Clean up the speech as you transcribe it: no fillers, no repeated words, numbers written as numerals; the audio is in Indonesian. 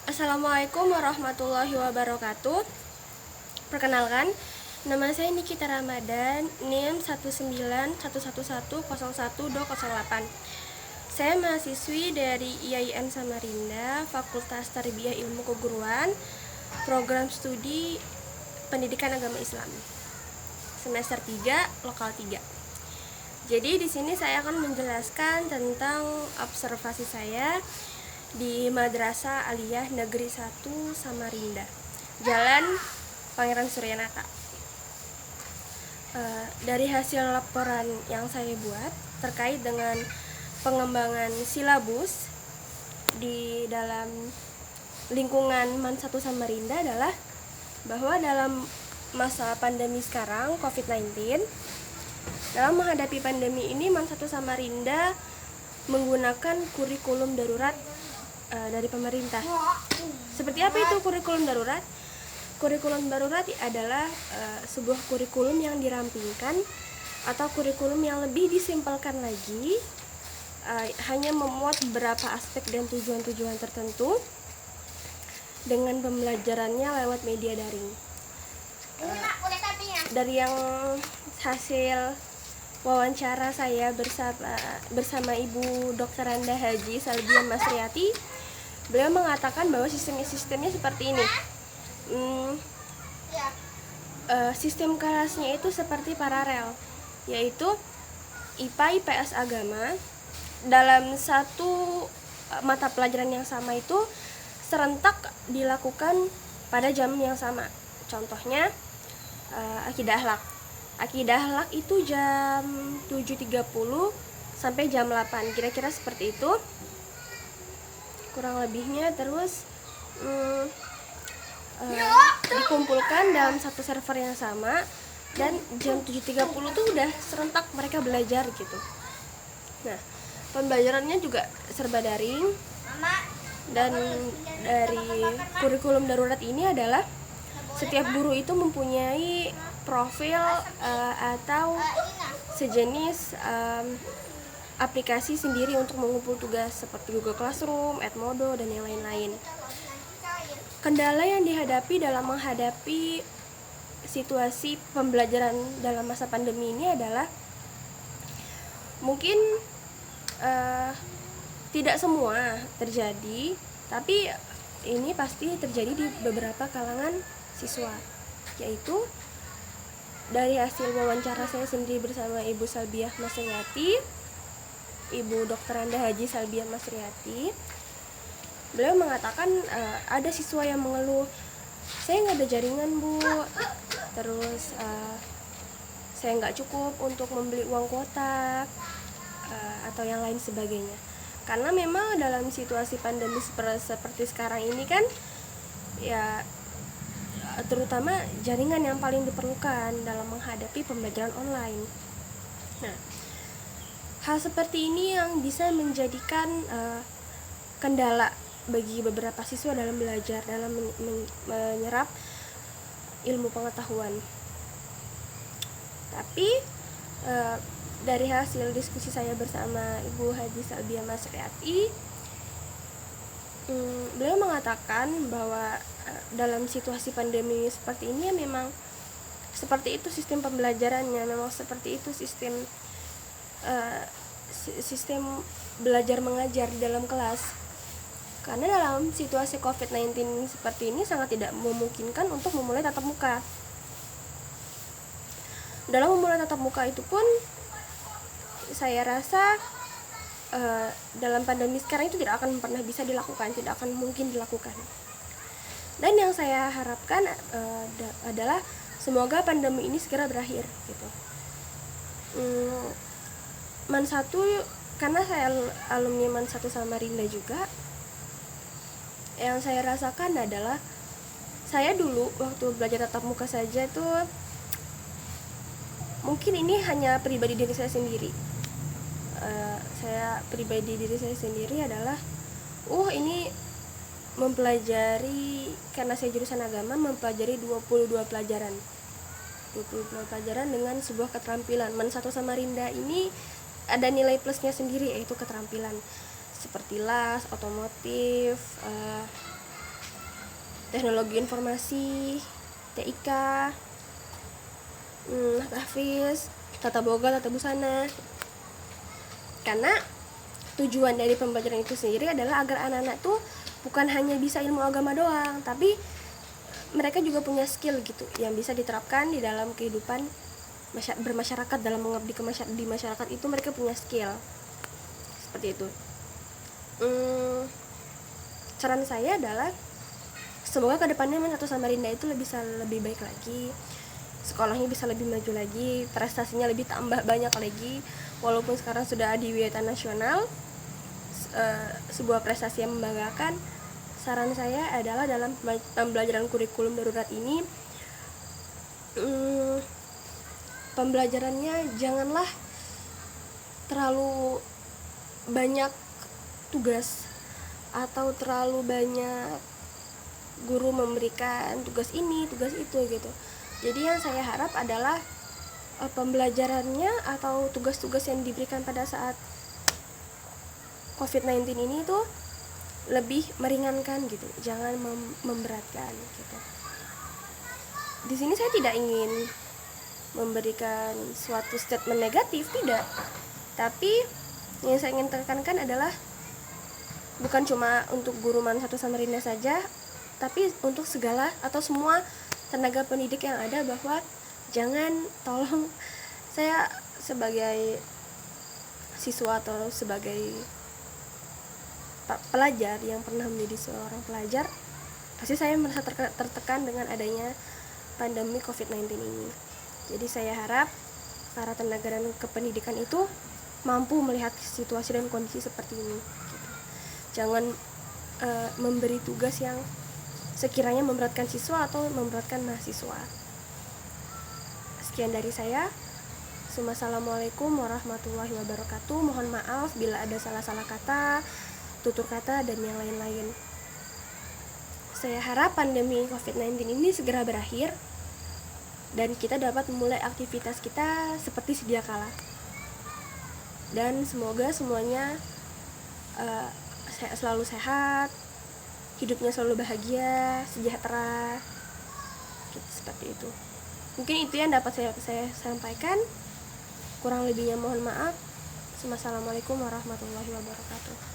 Assalamualaikum warahmatullahi wabarakatuh. Perkenalkan, nama saya Nikita Ramadan, NIM 19111101208. Saya mahasiswi dari IAIN Samarinda, Fakultas Tarbiyah Ilmu Keguruan, Program Studi Pendidikan Agama Islam. Semester 3, Lokal 3. Jadi di sini saya akan menjelaskan tentang observasi saya di Madrasah Aliyah Negeri 1 Samarinda, Jalan Pangeran Suryanata. Dari hasil laporan yang saya buat terkait dengan pengembangan silabus di dalam lingkungan MAN 1 Samarinda adalah bahwa dalam masa pandemi sekarang COVID-19, dalam menghadapi pandemi ini MAN 1 Samarinda menggunakan kurikulum darurat dari pemerintah. Seperti apa itu kurikulum darurat? Kurikulum darurat adalah sebuah kurikulum yang dirampingkan atau kurikulum yang lebih disimpelkan lagi, hanya memuat beberapa aspek dan tujuan-tujuan tertentu dengan pembelajarannya lewat media daring. Dari yang hasil wawancara saya bersama Ibu Dr. Anda Haji Salbiah Masriati, beliau mengatakan bahwa sistemnya seperti ini. Sistem kelasnya itu seperti paralel, yaitu IPA IPS agama dalam satu mata pelajaran yang sama itu serentak dilakukan pada jam yang sama. Contohnya akidah akhlak. Akidah akhlak itu jam 7.30 sampai jam 8, kira-kira seperti itu kurang lebihnya. Terus dikumpulkan dalam satu server yang sama, dan jam 7.30 tuh udah serentak mereka belajar gitu. Nah, pembelajarannya juga serba daring, dan dari kurikulum darurat ini adalah setiap guru itu mempunyai profil atau sejenis aplikasi sendiri untuk mengumpul tugas seperti Google Classroom, Edmodo, dan yang lain-lain. Kendala yang dihadapi dalam menghadapi situasi pembelajaran dalam masa pandemi ini adalah mungkin tidak semua terjadi, tapi ini pasti terjadi di beberapa kalangan siswa, yaitu dari hasil wawancara saya sendiri bersama Ibu Salbiah Masriati, Ibu Dr. Anda Haji Salbiah Masriati, beliau mengatakan ada siswa yang mengeluh, saya nggak ada jaringan Bu, terus saya nggak cukup untuk membeli uang kuota atau yang lain sebagainya. Karena memang dalam situasi pandemi seperti sekarang ini kan, ya terutama jaringan yang paling diperlukan dalam menghadapi pembelajaran online. Nah, hal seperti ini yang bisa menjadikan kendala bagi beberapa siswa dalam belajar, dalam menyerap ilmu pengetahuan. Tapi dari hasil diskusi saya bersama Ibu Haji Salbiah Masriati, beliau mengatakan bahwa dalam situasi pandemi seperti ini ya memang seperti itu sistem pembelajarannya, memang seperti itu sistem belajar mengajar di dalam kelas. Karena dalam situasi COVID-19 seperti ini sangat tidak memungkinkan untuk memulai tatap muka. Dalam memulai tatap muka itu pun saya rasa dalam pandemi sekarang itu tidak akan pernah bisa dilakukan, tidak akan mungkin dilakukan. Dan yang saya harapkan adalah semoga pandemi ini segera berakhir gitu. MAN 1, karena saya alumni MAN 1 Samarinda juga, yang saya rasakan adalah saya dulu waktu belajar tatap muka saja tuh, mungkin ini hanya pribadi diri saya sendiri, diri saya sendiri adalah ini mempelajari, karena saya jurusan agama, mempelajari 22 pelajaran dengan sebuah keterampilan. MAN 1 Samarinda ini ada nilai plusnya sendiri, yaitu keterampilan seperti las, otomotif, teknologi informasi, TIK, tahfiz, tata boga, tata busana. Karena tujuan dari pembelajaran itu sendiri adalah agar anak-anak tuh bukan hanya bisa ilmu agama doang, tapi mereka juga punya skill gitu yang bisa diterapkan di dalam kehidupan bermasyarakat, dalam mengabdi di masyarakat itu mereka punya skill seperti itu. Saran saya adalah semoga kedepannya Satu Samarinda itu bisa lebih baik lagi, sekolahnya bisa lebih maju lagi, prestasinya lebih tambah banyak lagi, walaupun sekarang sudah di wilayah nasional, sebuah prestasi yang membanggakan. Saran saya adalah dalam pembelajaran kurikulum darurat ini, pembelajarannya janganlah terlalu banyak tugas atau terlalu banyak guru memberikan tugas ini, tugas itu gitu. Jadi yang saya harap adalah pembelajarannya atau tugas-tugas yang diberikan pada saat COVID-19 ini tuh lebih meringankan gitu, jangan memberatkan gitu. Di sini saya tidak ingin memberikan suatu statement negatif, tidak. Tapi yang saya ingin tekankan adalah bukan cuma untuk guru Satu Samarinda saja, tapi untuk segala atau semua tenaga pendidik yang ada, bahwa jangan, tolong, saya sebagai siswa atau sebagai pelajar yang pernah menjadi seorang pelajar, pasti saya merasa tertekan dengan adanya pandemi COVID-19 ini. Jadi saya harap para tenaga dan kependidikan itu mampu melihat situasi dan kondisi seperti ini gitu. Jangan memberi tugas yang sekiranya memberatkan siswa atau memberatkan mahasiswa. Sekian dari saya. Assalamualaikum warahmatullahi wabarakatuh. Mohon maaf bila ada salah-salah kata, tutur kata, dan yang lain-lain. Saya harap pandemi COVID-19 ini segera berakhir dan kita dapat memulai aktivitas kita seperti sedia kala. Dan semoga semuanya selalu sehat, hidupnya selalu bahagia, sejahtera, gitu, seperti itu. Mungkin itu yang dapat saya sampaikan. Kurang lebihnya mohon maaf. Wassalamualaikum warahmatullahi wabarakatuh.